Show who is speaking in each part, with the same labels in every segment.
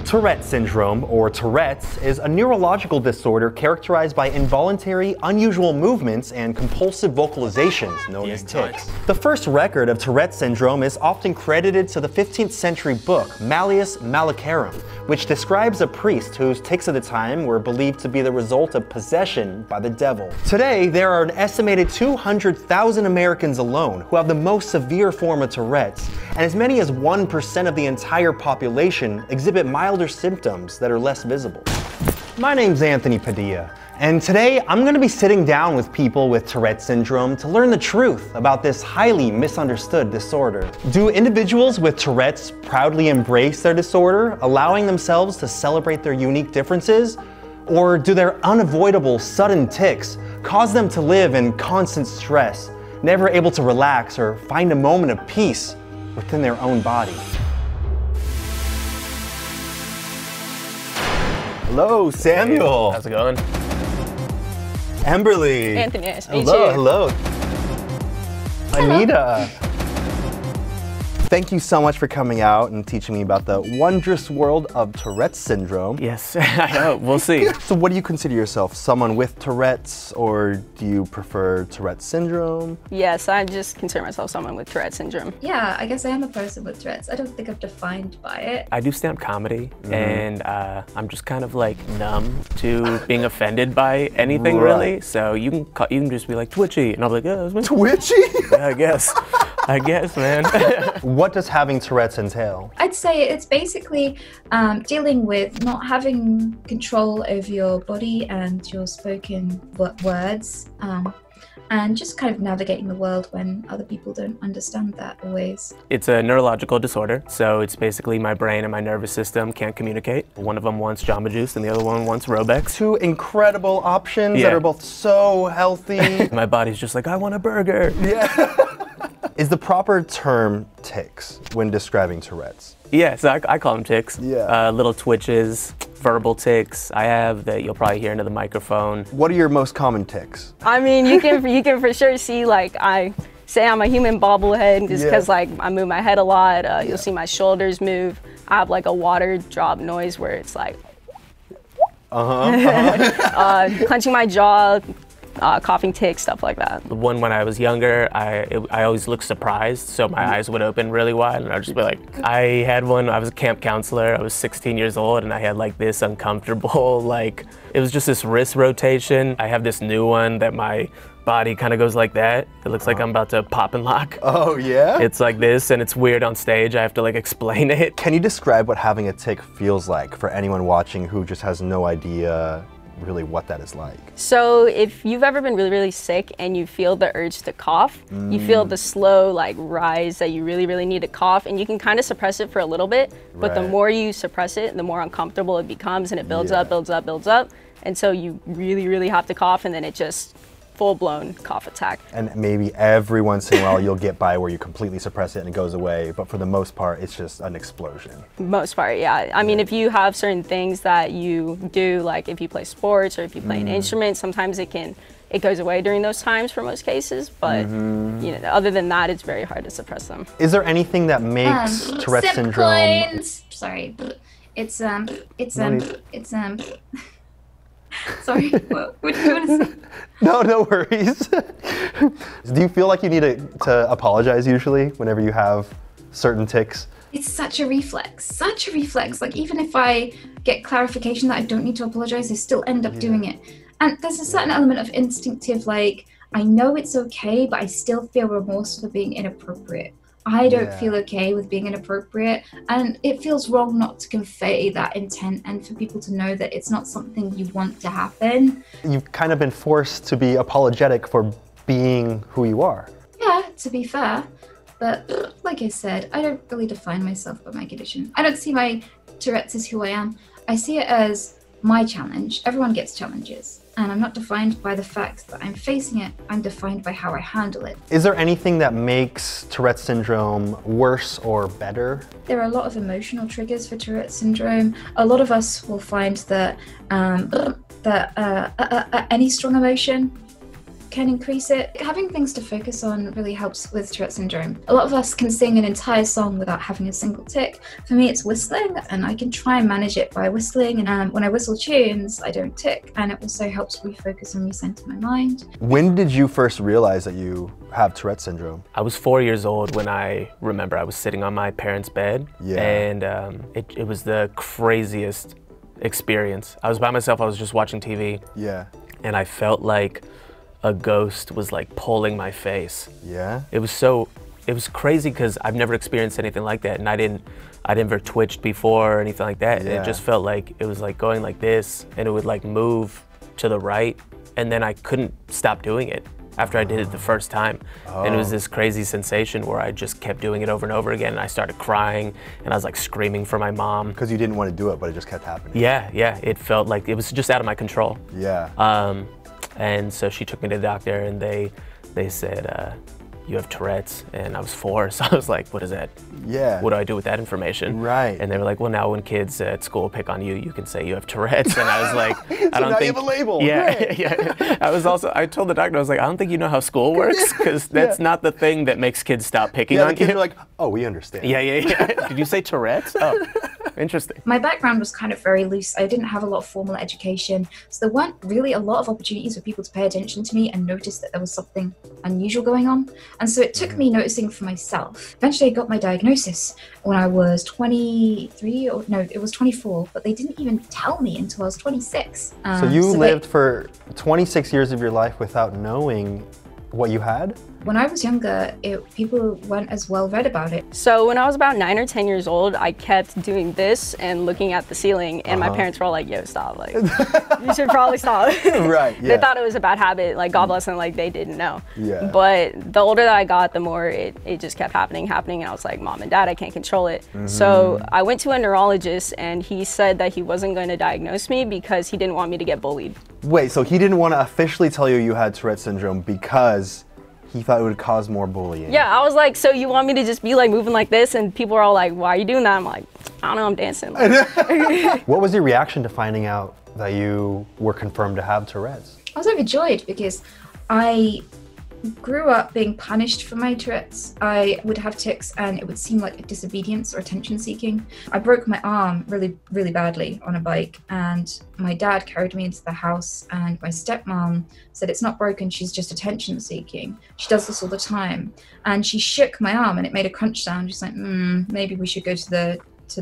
Speaker 1: Tourette syndrome, or Tourette's, is a neurological disorder characterized by involuntary, unusual movements and compulsive vocalizations known as tics. The first record of Tourette syndrome is often credited to the 15th century book Malleus Maleficarum, which describes a priest whose tics at the time were believed to be the result of possession by the devil. Today, there are an estimated 200,000 Americans alone who have the most severe form of Tourette's, and as many as 1% of the entire population exhibit milder symptoms that are less visible. My name's Anthony Padilla, and today I'm going to be sitting down with people with Tourette syndrome to learn the truth about this highly misunderstood disorder. Do individuals with Tourette's proudly embrace their disorder, allowing themselves to celebrate their unique differences? Or do their unavoidable sudden tics cause them to live in constant stress, never able to relax or find a moment of peace within their own body? Hello, Samuel.
Speaker 2: How's it going?
Speaker 1: Amberly.
Speaker 3: Anthony, nice to meet
Speaker 1: Hello,
Speaker 3: you.
Speaker 1: hello. Anita. Thank you so much for coming out and teaching me about the wondrous world of Tourette's syndrome.
Speaker 2: Yes, I know. We'll see.
Speaker 1: So what do you consider yourself? Someone with Tourette's, or do you prefer Tourette's syndrome?
Speaker 3: Yes, I just consider myself someone with Tourette syndrome.
Speaker 4: Yeah, I guess I am a person with Tourette's. I don't think I'm defined by it.
Speaker 2: I do stand-up comedy, and I'm just kind of like numb to being offended by anything, really. So you can just be like twitchy, and I'll be like, oh, that's
Speaker 1: Twitchy?
Speaker 2: yeah, I guess, man.
Speaker 1: What does having Tourette's entail?
Speaker 4: I'd say it's basically dealing with not having control over your body and your spoken words, and just kind of navigating the world when other people don't understand that always.
Speaker 2: It's a neurological disorder, so it's basically my brain and my nervous system can't communicate. One of them wants Jamba Juice and the other one wants Robex.
Speaker 1: Two incredible options that are both so healthy.
Speaker 2: My body's just like, I want a burger.
Speaker 1: Yeah. Is the proper term tics when describing Tourette's?
Speaker 2: Yeah, so I call them tics.
Speaker 1: Yeah.
Speaker 2: Little twitches, verbal tics. I have that you'll probably hear into the microphone.
Speaker 1: What are your most common tics?
Speaker 3: I mean, you can for sure see, like, I say I'm a human bobblehead just because like I move my head a lot. You'll see my shoulders move. I have like a water drop noise where it's like clenching my jaw. Coughing tics, stuff like that.
Speaker 2: The one when I was younger, I always looked surprised, so my eyes would open really wide, and I'd just be like, I had one, I was a camp counselor, I was 16 years old, and I had like this uncomfortable, like, it was just this wrist rotation. I have this new one that my body kind of goes like that. It looks like I'm about to pop and lock.
Speaker 1: Oh, yeah?
Speaker 2: It's like this, and it's weird on stage. I have to like explain it.
Speaker 1: Can you describe what having a tic feels like for anyone watching who just has no idea really what that is like?
Speaker 3: So if you've ever been really, really sick and you feel the urge to cough, you feel the slow like rise that you really, really need to cough, and you can kind of suppress it for a little bit, but the more you suppress it, the more uncomfortable it becomes, and it builds up, builds up, builds up. And so you really, really have to cough, and then it just full-blown cough attack.
Speaker 1: And maybe every once in a while you'll get by where you completely suppress it and it goes away, but for the most part it's just an explosion.
Speaker 3: Most part, yeah. I mean, if you have certain things that you do, like if you play sports or if you play an instrument, sometimes it goes away during those times for most cases, but you know, other than that, it's very hard to suppress them.
Speaker 1: Is there anything that makes Tourette's syndrome?
Speaker 4: Coins. Sorry, sorry, what do you want to say?
Speaker 1: No worries. Do you feel like you need to apologize usually whenever you have certain tics?
Speaker 4: It's such a reflex, Like even if I get clarification that I don't need to apologize, I still end up doing it. And there's a certain element of instinctive, like, I know it's okay, but I still feel remorse for being inappropriate. I don't feel okay with being inappropriate, and it feels wrong not to convey that intent and for people to know that it's not something you want to happen.
Speaker 1: You've kind of been forced to be apologetic for being who you are.
Speaker 4: Yeah, to be fair, but like I said, I don't really define myself by my condition. I don't see my Tourette's as who I am. I see it as my challenge. Everyone gets challenges, and I'm not defined by the fact that I'm facing it. I'm defined by how I handle it.
Speaker 1: Is there anything that makes Tourette's syndrome worse or better?
Speaker 4: There are a lot of emotional triggers for Tourette's syndrome. A lot of us will find that any strong emotion can increase it. Having things to focus on really helps with Tourette syndrome. A lot of us can sing an entire song without having a single tic. For me, it's whistling, and I can try and manage it by whistling. And when I whistle tunes, I don't tic, and it also helps refocus and recenter my mind.
Speaker 1: When did you first realize that you have Tourette syndrome?
Speaker 2: I was 4 years old when I remember I was sitting on my parents' bed, and it was the craziest experience. I was by myself, I was just watching TV, and I felt like a ghost was like pulling my face. It was crazy because I've never experienced anything like that, and I never twitched before or anything like that. It just felt like it was like going like this, and it would like move to the right, and then I couldn't stop doing it after I did it the first time. And it was this crazy sensation where I just kept doing it over and over again, and I started crying, and I was like screaming for my mom.
Speaker 1: Because you didn't want to do it, but it just kept happening.
Speaker 2: Yeah, it felt like it was just out of my control. And so she took me to the doctor, and they said, you have Tourette's, and I was 4, so I was like, what is that? What do I do with that information? And they were like, well, now when kids at school pick on you, you can say you have Tourette's, and I was like, I don't
Speaker 1: now
Speaker 2: think
Speaker 1: you have a label.
Speaker 2: I told the doctor, I was like, I don't think you know how school works, because that's not the thing that makes kids stop picking on you.
Speaker 1: Kids are like, oh, we understand.
Speaker 2: Did you say Tourette's? Oh, interesting.
Speaker 4: My background was kind of very loose. I didn't have a lot of formal education, so there weren't really a lot of opportunities for people to pay attention to me and notice that there was something unusual going on. And so it took me noticing for myself. Eventually I got my diagnosis when I was 23, or no, it was 24, but they didn't even tell me until I was 26.
Speaker 1: So you lived for 26 years of your life without knowing what you had?
Speaker 4: When I was younger, people weren't as well read about it.
Speaker 3: So when I was about 9 or 10 years old, I kept doing this and looking at the ceiling, and my parents were all like, yo, stop, like, you should probably stop. They thought it was a bad habit, like, God bless them, like, they didn't know. But the older that I got, the more it just kept happening, and I was like, Mom and Dad, I can't control it. So I went to a neurologist, and he said that he wasn't going to diagnose me because he didn't want me to get bullied.
Speaker 1: Wait, so he didn't want to officially tell you you had Tourette syndrome because he thought it would cause more bullying?
Speaker 3: Yeah, I was like, so you want me to just be like moving like this? And people are all like, why are you doing that? I'm like, I don't know, I'm dancing.
Speaker 1: What was your reaction to finding out that you were confirmed to have Tourette's?
Speaker 4: I was overjoyed because I grew up being punished for my Tourette's. I would have tics and it would seem like a disobedience or attention seeking. I broke my arm really, really badly on a bike, and my dad carried me into the house, and my stepmom said, it's not broken, she's just attention seeking. She does this all the time. And she shook my arm and it made a crunch sound. She's like, maybe we should go to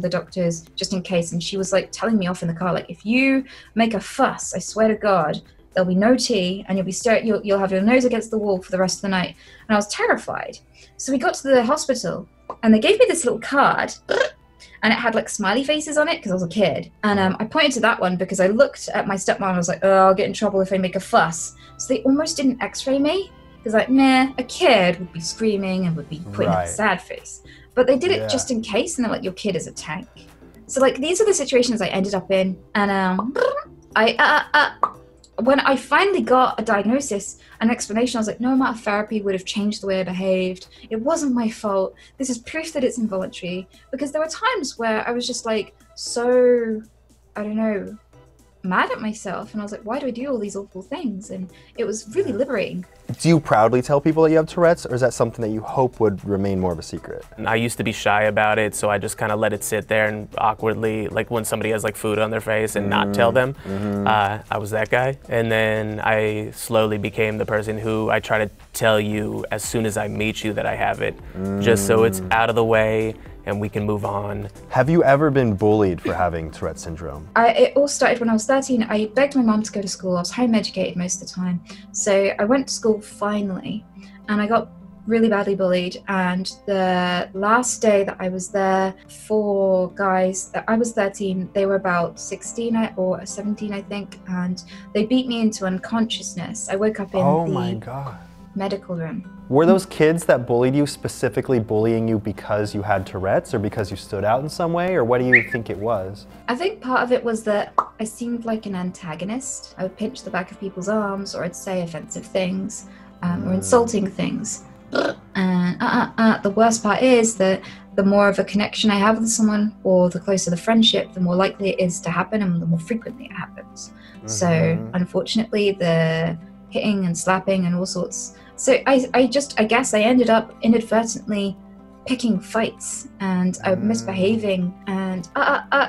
Speaker 4: the doctors just in case. And she was like telling me off in the car, like, if you make a fuss, I swear to God, there'll be no tea, and you'll have your nose against the wall for the rest of the night. And I was terrified. So we got to the hospital, and they gave me this little card, and it had like smiley faces on it because I was a kid. And I pointed to that one because I looked at my stepmom and I was like, oh, I'll get in trouble if I make a fuss. So they almost didn't x-ray me. Because like, nah, a kid would be screaming and would be putting a sad face. But they did it just in case, and they're like, your kid is a tank. So like, these are the situations I ended up in. And when I finally got a diagnosis, an explanation, I was like, no amount of therapy would have changed the way I behaved. It wasn't my fault. This is proof that it's involuntary. Because there were times where I was just like, so, I don't know, mad at myself. And I was like, why do I do all these awful things? And it was really liberating.
Speaker 1: Do you proudly tell people that you have Tourette's, or is that something that you hope would remain more of a secret?
Speaker 2: I used to be shy about it, so I just kind of let it sit there and awkwardly, like when somebody has like food on their face and not tell them. I was that guy. And then I slowly became the person who I try to tell you as soon as I meet you that I have it, just so it's out of the way and we can move on.
Speaker 1: Have you ever been bullied for having Tourette syndrome?
Speaker 4: It all started when I was 13. I begged my mum to go to school. I was home educated most of the time. So I went to school finally, and I got really badly bullied. And the last day that I was there, 4 guys, I was 13, they were about 16 or 17, I think, and they beat me into unconsciousness. I woke up in the medical room.
Speaker 1: Were those kids that bullied you specifically bullying you because you had Tourette's, or because you stood out in some way, or what do you think it was?
Speaker 4: I think part of it was that I seemed like an antagonist. I would pinch the back of people's arms, or I'd say offensive things, or insulting things. And the worst part is that the more of a connection I have with someone, or the closer the friendship, the more likely it is to happen, and the more frequently it happens. So unfortunately, the hitting and slapping and all sorts. So I guess I ended up inadvertently picking fights, and I was misbehaving, and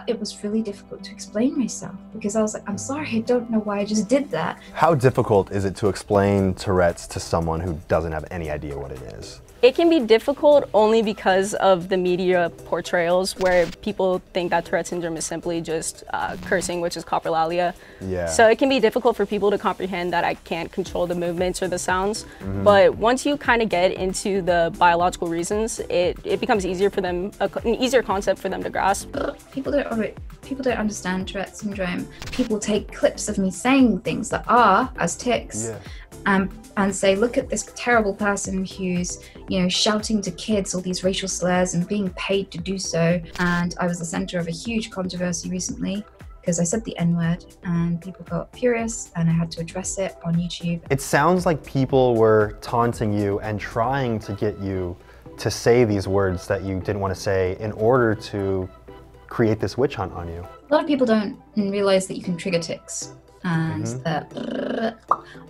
Speaker 4: it was really difficult to explain myself because I was like, I'm sorry, I don't know why I just did that.
Speaker 1: How difficult is it to explain Tourette's to someone who doesn't have any idea what it is?
Speaker 3: It can be difficult only because of the media portrayals where people think that Tourette syndrome is simply just cursing, which is coprolalia.
Speaker 1: Yeah.
Speaker 3: So it can be difficult for people to comprehend that I can't control the movements or the sounds. But once you kind of get into the biological reasons, it becomes easier for them, an easier concept for them to grasp.
Speaker 4: People don't understand Tourette syndrome. People take clips of me saying things that are as tics. And say, look at this terrible person who's, shouting to kids all these racial slurs and being paid to do so. And I was the center of a huge controversy recently because I said the N-word and people got furious and I had to address it on YouTube.
Speaker 1: It sounds like people were taunting you and trying to get you to say these words that you didn't want to say in order to create this witch hunt on you.
Speaker 4: A lot of people don't realize that you can trigger tics. And that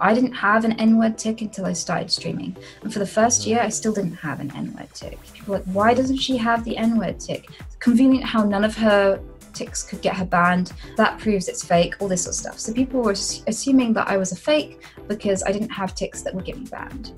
Speaker 4: I didn't have an N-word tic until I started streaming. And for the first year, I still didn't have an N-word tic. People were like, why doesn't she have the N-word tic? It's convenient how none of her tics could get her banned. That proves it's fake, all this sort of stuff. So people were assuming that I was a fake because I didn't have tics that would get me banned.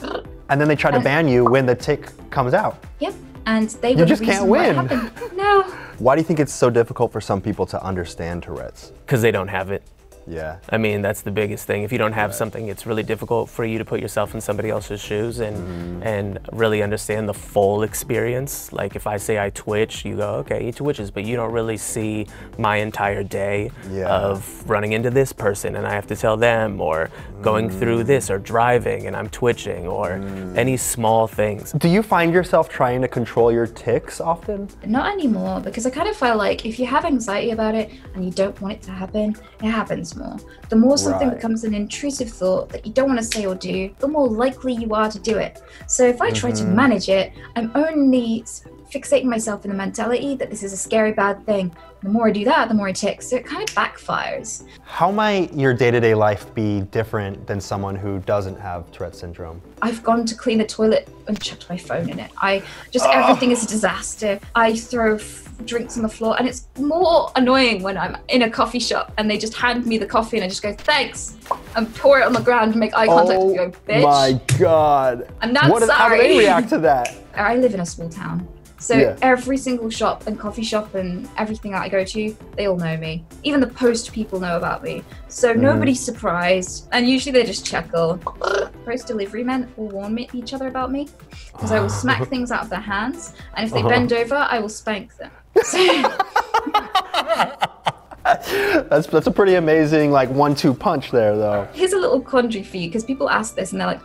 Speaker 1: And then they try to ban you when the tic comes out.
Speaker 4: Yep. And they were the reason
Speaker 1: can't win.
Speaker 4: why it happened. No.
Speaker 1: Why do you think it's so difficult for some people to understand Tourette's?
Speaker 2: Because they don't have it.
Speaker 1: Yeah.
Speaker 2: I mean, that's the biggest thing. If you don't have something, it's really difficult for you to put yourself in somebody else's shoes and really understand the full experience. Like if I say I twitch, you go, okay, he twitches, but you don't really see my entire day of running into this person and I have to tell them, or going through this, or driving and I'm twitching, or any small things.
Speaker 1: Do you find yourself trying to control your tics often?
Speaker 4: Not anymore, because I kind of feel like if you have anxiety about it and you don't want it to happen, it happens more. The more something becomes an intrusive thought that you don't want to say or do, the more likely you are to do it. So if I try to manage it, I'm only fixating myself in the mentality that this is a scary, bad thing. The more I do that, the more I tic. So it kind of backfires.
Speaker 1: How might your day-to-day life be different than someone who doesn't have Tourette syndrome?
Speaker 4: I've gone to clean the toilet and chucked my phone in it. Everything is a disaster. I throw drinks on the floor, and it's more annoying when I'm in a coffee shop and they just hand me the coffee and I just go, thanks, and pour it on the ground and make eye contact and go, bitch.
Speaker 1: Oh my God.
Speaker 4: I'm not sorry.
Speaker 1: How do they react to that?
Speaker 4: I live in a small town. So every single shop and coffee shop and everything that I go to, they all know me. Even the post people know about me. So nobody's surprised. And usually they just chuckle. Post delivery men will warn each other about me because I will smack things out of their hands. And if they bend over, I will spank them.
Speaker 1: That's a pretty amazing 1-2 punch there though.
Speaker 4: Here's a little quandary for you because people ask this and they're like,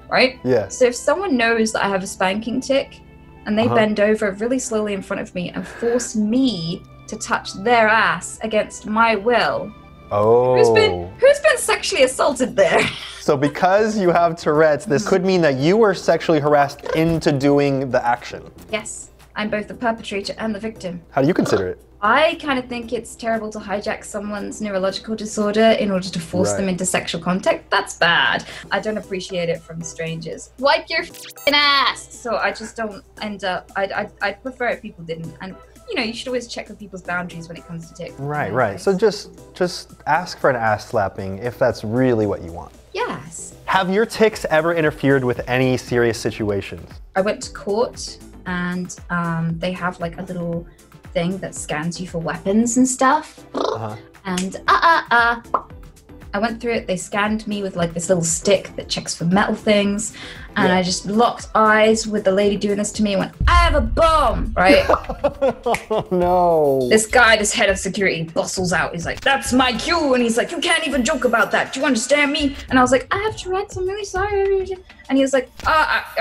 Speaker 4: right?
Speaker 1: Yeah.
Speaker 4: So if someone knows that I have a spanking tic, and they bend over really slowly in front of me and force me to touch their ass against my will.
Speaker 1: Oh.
Speaker 4: Who's been sexually assaulted there?
Speaker 1: So because you have Tourette's, this could mean that you were sexually harassed into doing the action.
Speaker 4: Yes, I'm both the perpetrator and the victim.
Speaker 1: How do you consider it?
Speaker 4: I kind of think it's terrible to hijack someone's neurological disorder in order to force them into sexual contact. That's bad. I don't appreciate it from strangers. Wipe your f***ing ass! So I just don't end up, I'd prefer if people didn't. And you should always check with people's boundaries when it comes to tics.
Speaker 1: Right. So just ask for an ass slapping if that's really what you want.
Speaker 4: Yes.
Speaker 1: Have your tics ever interfered with any serious situations?
Speaker 4: I went to court and they have a little thing that scans you for weapons and stuff. And I went through it. They scanned me with this little stick that checks for metal things. And I just locked eyes with the lady doing this to me and went, I have a bomb, right?
Speaker 1: Oh no.
Speaker 4: This guy, this head of security, bustles out. He's like, that's my cue. And he's like, you can't even joke about that. Do you understand me? And I was like, I have Tourette's. I'm really sorry. And he was like,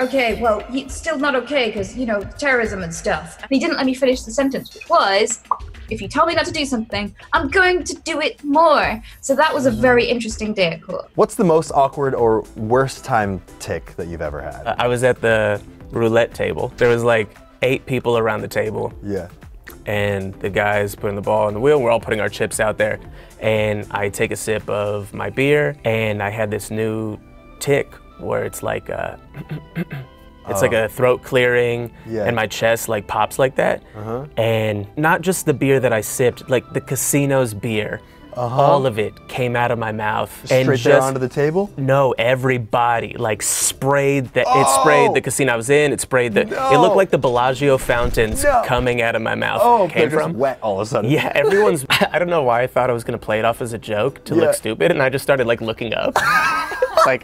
Speaker 4: okay, well, it's still not okay because, terrorism and stuff. And he didn't let me finish the sentence, which was, if you tell me not to do something, I'm going to do it more. So that was a very interesting day at court.
Speaker 1: What's the most awkward or worst time tic that you've ever had?
Speaker 2: I was at the roulette table. There was 8 people around the table.
Speaker 1: Yeah.
Speaker 2: and the guy's putting the ball on the wheel. We're all putting our chips out there, and I take a sip of my beer, and I had this new tic where it's like a like a throat clearing, and my chest like pops like that. And not just the beer that I sipped, like the casino's beer. All of it came out of my mouth.
Speaker 1: Straight
Speaker 2: and
Speaker 1: there onto the table?
Speaker 2: No, everybody like sprayed the. It sprayed the casino I was in. It sprayed the. It looked like the Bellagio fountains coming out of my mouth. Came
Speaker 1: they're
Speaker 2: from
Speaker 1: just wet all of a sudden.
Speaker 2: Yeah, everyone's. I don't know why I thought I was gonna play it off as a joke to look stupid, and I just started like looking up. like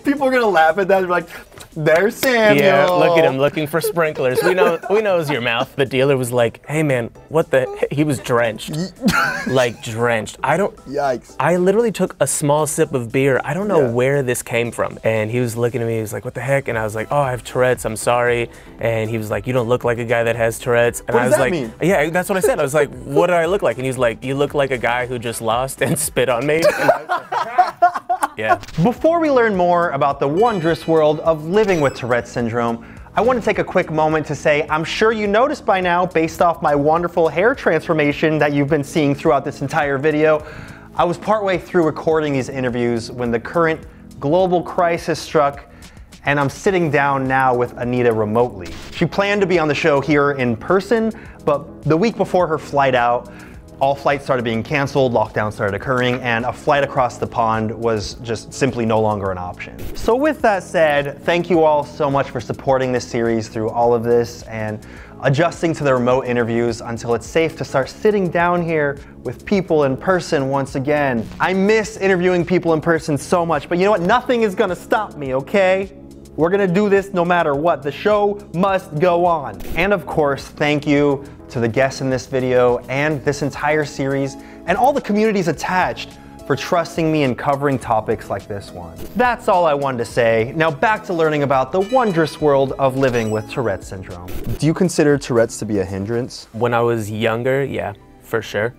Speaker 1: people are gonna laugh at that. They're like, "There's Samuel."
Speaker 2: Yeah, look at him looking for sprinklers. We know it's your mouth. The dealer was like, "Hey man, what the?" He was drenched, like drenched.
Speaker 1: Yikes.
Speaker 2: I literally took a small sip of beer. I don't know where this came from. And he was looking at me. He was like, "What the heck?" And I was like, "Oh, I have Tourette's. I'm sorry." And he was like, "You don't look like a guy that has Tourette's." And
Speaker 1: What
Speaker 2: I
Speaker 1: does
Speaker 2: was
Speaker 1: that
Speaker 2: like,
Speaker 1: mean?
Speaker 2: "Yeah, that's what I said." I was like, "What do I look like?" And he's like, "You look like a guy who just lost and spit on me." And I was like, yeah.
Speaker 1: Before we learn more about the wondrous world of living with Tourette's syndrome, I want to take a quick moment to say I'm sure you noticed by now, based off my wonderful hair transformation that you've been seeing throughout this entire video, I was partway through recording these interviews when the current global crisis struck, and I'm sitting down now with Anita remotely. She planned to be on the show here in person, but the week before her flight out, all flights started being canceled, lockdowns started occurring, and a flight across the pond was just simply no longer an option. So with that said, thank you all so much for supporting this series through all of this and adjusting to the remote interviews until it's safe to start sitting down here with people in person once again. I miss interviewing people in person so much, but you know what? Nothing is gonna stop me, okay? We're gonna do this no matter what. The show must go on. And of course, thank you to the guests in this video and this entire series and all the communities attached for trusting me and covering topics like this one. That's all I wanted to say. Now back to learning about the wondrous world of living with Tourette's syndrome. Do you consider Tourette's to be a hindrance?
Speaker 2: When I was younger, yeah, for sure.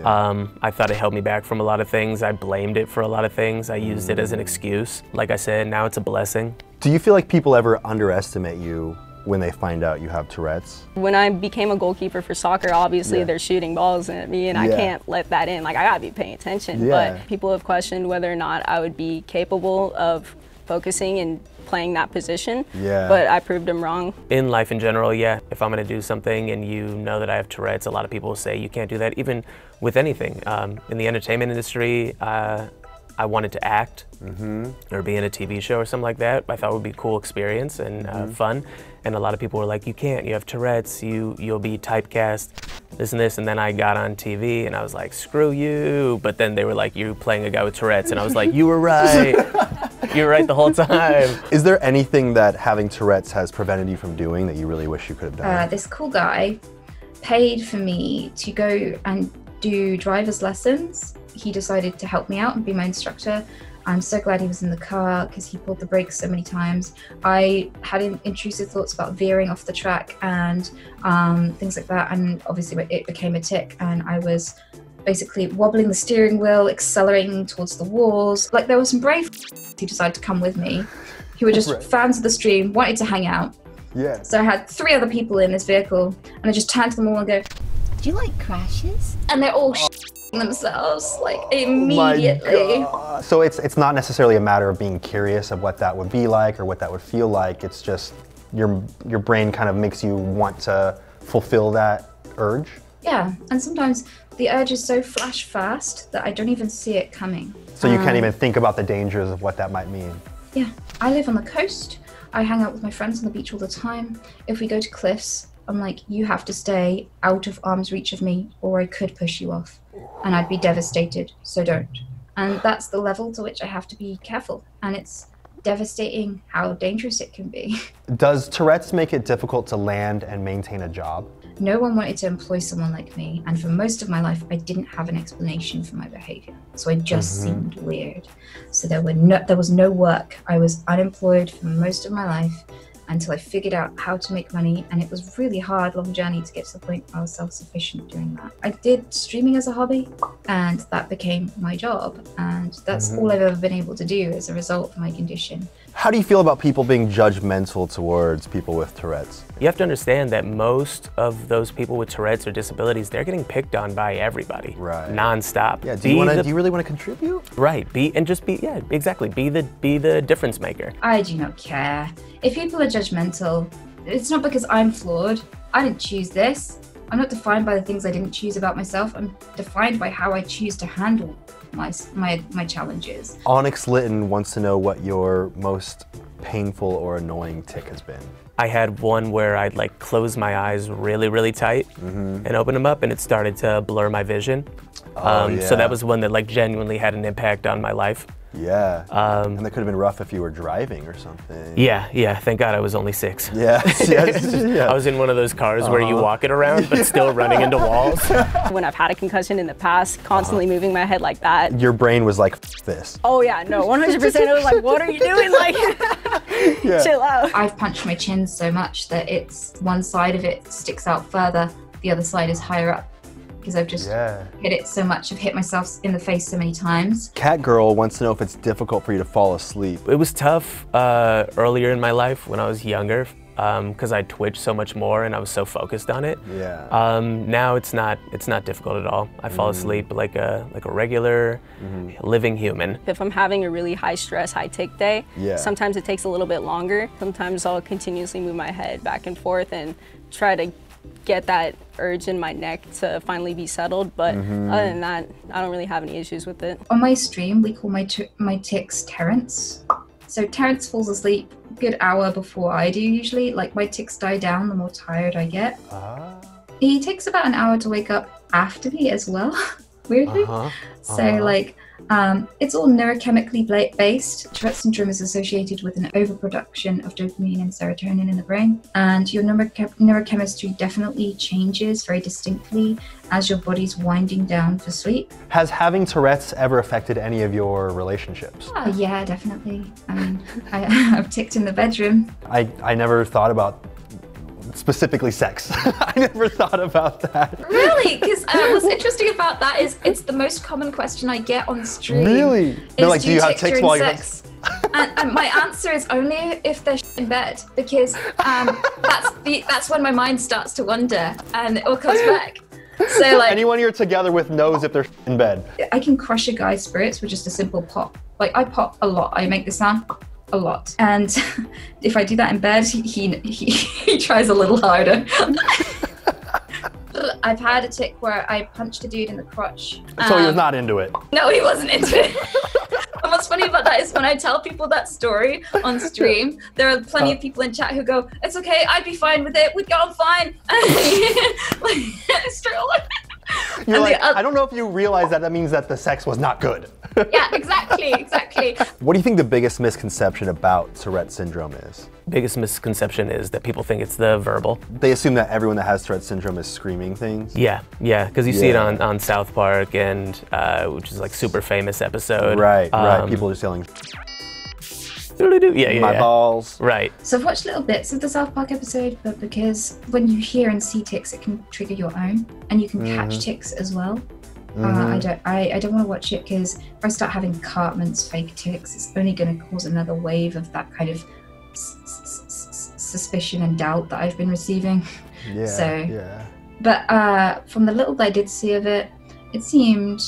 Speaker 2: I thought it held me back from a lot of things. I blamed it for a lot of things. I used it as an excuse. Like I said, now it's a blessing.
Speaker 1: Do you feel like people ever underestimate you when they find out you have Tourette's?
Speaker 3: When I became a goalkeeper for soccer, obviously they're shooting balls at me and I can't let that in. Like, I gotta be paying attention. But people have questioned whether or not I would be capable of focusing and playing that position. But I proved them wrong.
Speaker 2: In life in general, yeah. If I'm gonna do something and you know that I have Tourette's, a lot of people will say you can't do that, even with anything. In the entertainment industry, I wanted to act or be in a TV show or something like that. I thought it would be a cool experience and fun. And a lot of people were like, you can't, you have Tourette's, you'll be typecast, this and this. And then I got on TV and I was like, screw you. But then they were like, you're playing a guy with Tourette's. And I was like, you were right. You were right the whole time.
Speaker 1: Is there anything that having Tourette's has prevented you from doing that you really wish you could have done?
Speaker 4: This cool guy paid for me to go and do driver's lessons. He decided to help me out and be my instructor. I'm so glad he was in the car because he pulled the brakes so many times. I had intrusive thoughts about veering off the track and things like that. And obviously it became a tic and I was basically wobbling the steering wheel, accelerating towards the walls. Like, there were some brave who decided to come with me, who were just fans of the stream, wanted to hang out. So I had 3 other people in this vehicle and I just turned to them all and go,
Speaker 5: do you like crashes?
Speaker 4: And they're all themselves, like, immediately.
Speaker 1: So it's not necessarily a matter of being curious of what that would be like or what that would feel like. It's just your brain kind of makes you want to fulfill that urge.
Speaker 4: Yeah, and sometimes the urge is so flash fast that I don't even see it coming.
Speaker 1: So you can't even think about the dangers of what that might mean.
Speaker 4: Yeah, I live on the coast. I hang out with my friends on the beach all the time. If we go to cliffs, I'm like, you have to stay out of arm's reach of me or I could push you off and I'd be devastated, so don't. And that's the level to which I have to be careful. And it's devastating how dangerous it can be.
Speaker 1: Does Tourette's make it difficult to land and maintain a job?
Speaker 4: No one wanted to employ someone like me, and for most of my life I didn't have an explanation for my behavior, so I just seemed weird. So there was no work. I was unemployed for most of my life until I figured out how to make money, and it was really hard, long journey to get to the point where I was self-sufficient doing that. I did streaming as a hobby, and that became my job, and that's all I've ever been able to do as a result of my condition.
Speaker 1: How do you feel about people being judgmental towards people with Tourette's?
Speaker 2: You have to understand that most of those people with Tourette's or disabilities, they're getting picked on by everybody, nonstop.
Speaker 1: Yeah. Do you really want to contribute?
Speaker 2: Right. Be the difference maker.
Speaker 4: I do not care. If people are judgmental, it's not because I'm flawed. I didn't choose this. I'm not defined by the things I didn't choose about myself. I'm defined by how I choose to handle my challenges.
Speaker 1: Onyx Litton wants to know what your most painful or annoying tick has been.
Speaker 2: I had one where I'd like close my eyes really, really tight and open them up, and it started to blur my vision. So that was one that like genuinely had an impact on my life.
Speaker 1: Yeah. And that could have been rough if you were driving or something.
Speaker 2: Yeah. Thank God I was only 6.
Speaker 1: Yes.
Speaker 2: I was in one of those cars where you walk it around, but still running into walls.
Speaker 3: When I've had a concussion in the past, constantly moving my head like that.
Speaker 1: Your brain was like, this.
Speaker 3: Oh yeah, no, 100%. It was like, what are you doing? Like, chill out.
Speaker 4: I've punched my chin so much that it's one side of it sticks out further, the other side is higher up. Because I've just hit it so much. I've hit myself in the face so many times.
Speaker 1: Cat Girl wants to know if it's difficult for you to fall asleep.
Speaker 2: It was tough earlier in my life when I was younger because I twitched so much more and I was so focused on it.
Speaker 1: Yeah.
Speaker 2: Now it's not difficult at all. I fall asleep like a regular living human.
Speaker 3: If I'm having a really high stress, high tick day, sometimes it takes a little bit longer. Sometimes I'll continuously move my head back and forth and try to get that urge in my neck to finally be settled, but other than that, I don't really have any issues with it.
Speaker 4: On my stream, we call my ticks Terrence. So Terrence falls asleep a good hour before I do usually. Like my ticks die down the more tired I get. He takes about an hour to wake up after me as well, weirdly. So like, it's all neurochemically based. Tourette syndrome is associated with an overproduction of dopamine and serotonin in the brain, and your neurochemistry definitely changes very distinctly as your body's winding down for sleep.
Speaker 1: Has having Tourette's ever affected any of your relationships?
Speaker 4: Oh, yeah, definitely. I mean, I've ticked in the bedroom.
Speaker 1: I never thought about specifically sex. I never thought about that.
Speaker 4: Really? Because what's interesting about that is it's the most common question I get on stream.
Speaker 1: Really? They're like, do you have ticks while you're
Speaker 4: sex? And my answer is only if they're in bed, because that's when my mind starts to wander and it all comes back. So like,
Speaker 1: anyone you're together with knows if they're in bed.
Speaker 4: I can crush a guy's spirits with just a simple pop. Like I pop a lot. I make the sound a lot, and if I do that in bed, he tries a little harder. I've had a tick where I punched a dude in the crotch.
Speaker 1: So he was not into it.
Speaker 4: No, he wasn't into it. And what's funny about that is when I tell people that story on stream, there are plenty of people in chat who go, "It's okay, I'd be fine with it. We'd get on fine." Straight away.
Speaker 1: You're like, I don't know if you realize that means that the sex was not good.
Speaker 4: Yeah, exactly.
Speaker 1: What do you think the biggest misconception about Tourette syndrome is?
Speaker 2: Biggest misconception is that people think it's the verbal.
Speaker 1: They assume that everyone that has Tourette syndrome is screaming things.
Speaker 2: Yeah, because you see it on South Park, and which is like super famous episode.
Speaker 1: Right. People just yelling.
Speaker 2: Yeah.
Speaker 1: My balls.
Speaker 2: Right.
Speaker 4: So I've watched little bits of the South Park episode, but because when you hear and see ticks, it can trigger your own, and you can catch ticks as well. I don't want to watch it because if I start having Cartman's fake ticks, it's only going to cause another wave of that kind of suspicion and doubt that I've been receiving. But from the little that I did see of it, it seemed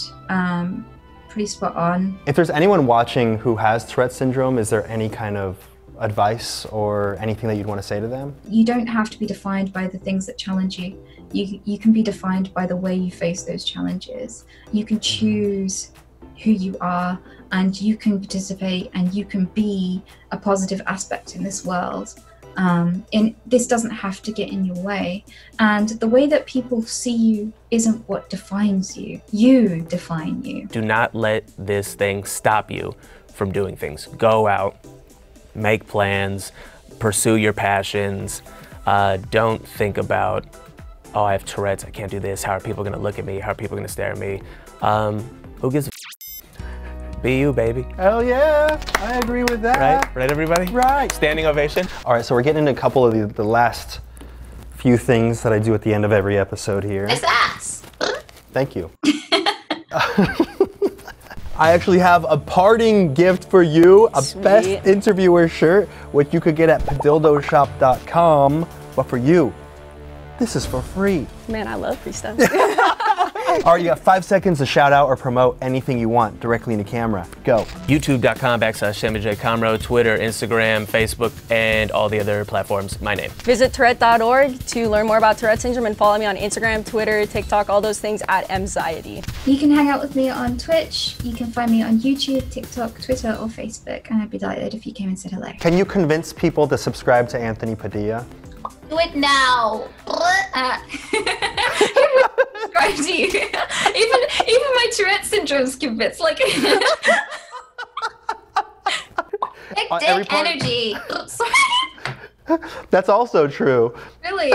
Speaker 4: pretty spot on. If
Speaker 1: there's anyone watching who has Tourette syndrome, is there any kind of advice or anything that you'd want to say to them?
Speaker 4: You don't have to be defined by the things that challenge you. You can be defined by the way you face those challenges. You can choose who you are, and you can participate, and you can be a positive aspect in this world. And this doesn't have to get in your way. And the way that people see you isn't what defines you. You define you.
Speaker 2: Do not let this thing stop you from doing things. Go out, make plans, pursue your passions. Don't think about, oh, I have Tourette's, I can't do this. How are people gonna look at me? How are people gonna stare at me? Who gives a Be you, baby.
Speaker 1: Hell yeah, I agree with that.
Speaker 2: Right, everybody?
Speaker 1: Right.
Speaker 2: Standing ovation.
Speaker 1: All right, so we're getting into a couple of the last few things that I do at the end of every episode here.
Speaker 4: Nice ass.
Speaker 1: Thank you. I actually have a parting gift for you, a
Speaker 3: Sweet.
Speaker 1: Best Interviewer shirt, which you could get at padildoshop.com. But for you, this is for free.
Speaker 3: Man, I love free stuff.
Speaker 1: All right, you got 5 seconds to shout out or promote anything you want directly in the camera. Go.
Speaker 2: YouTube.com/SamuelJComro, Twitter, Instagram, Facebook, and all the other platforms. My name.
Speaker 3: Visit Tourette.org to learn more about Tourette syndrome and follow me on Instagram, Twitter, TikTok, all those things at Mziety.
Speaker 4: You can hang out with me on Twitch. You can find me on YouTube, TikTok, Twitter, or Facebook, and I'd be delighted if you came and said hello.
Speaker 1: Can you convince people to subscribe to Anthony Padilla?
Speaker 4: Do it now. Subscribe to you. Even my Tourette syndrome's convinced. Like
Speaker 1: every
Speaker 4: dick
Speaker 1: part-
Speaker 4: energy. Sorry.
Speaker 1: That's also true.
Speaker 4: Really?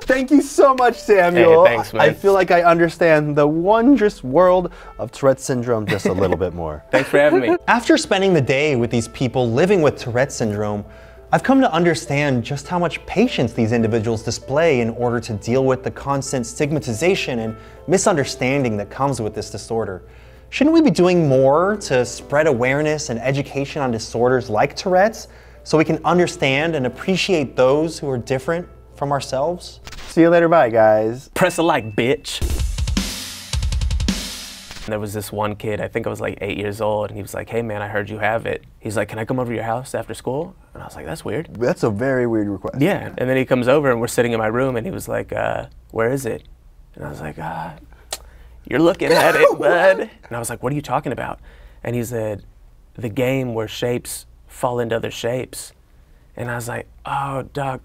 Speaker 1: Thank you so much, Samuel.
Speaker 2: Hey, thanks, man.
Speaker 1: I feel like I understand the wondrous world of Tourette syndrome just a little bit more.
Speaker 2: Thanks for having me.
Speaker 1: After spending the day with these people living with Tourette syndrome, I've come to understand just how much patience these individuals display in order to deal with the constant stigmatization and misunderstanding that comes with this disorder. Shouldn't we be doing more to spread awareness and education on disorders like Tourette's so we can understand and appreciate those who are different from ourselves? See you later, bye guys.
Speaker 2: Press a like, bitch. There was this one kid, I think I was like 8 years old, and he was like, hey man, I heard you have it. He's like, can I come over to your house after school? And I was like, that's weird.
Speaker 1: That's a very weird request.
Speaker 2: Yeah, and then he comes over and we're sitting in my room and he was like, where is it? And I was like, you're looking at it, bud. And I was like, what are you talking about? And he said, the game where shapes fall into other shapes. And I was like, oh, Doc,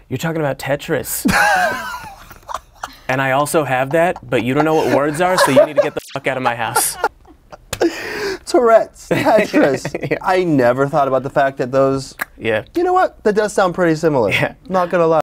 Speaker 2: you're talking about Tetris. And I also have that, but you don't know what words are, so you need to get the fuck out of my house.
Speaker 1: Tourette's, Tetris.
Speaker 2: Yeah.
Speaker 1: I never thought about the fact that those,
Speaker 2: Yeah.
Speaker 1: you know what? That does sound pretty similar.
Speaker 2: Yeah.
Speaker 1: Not gonna lie.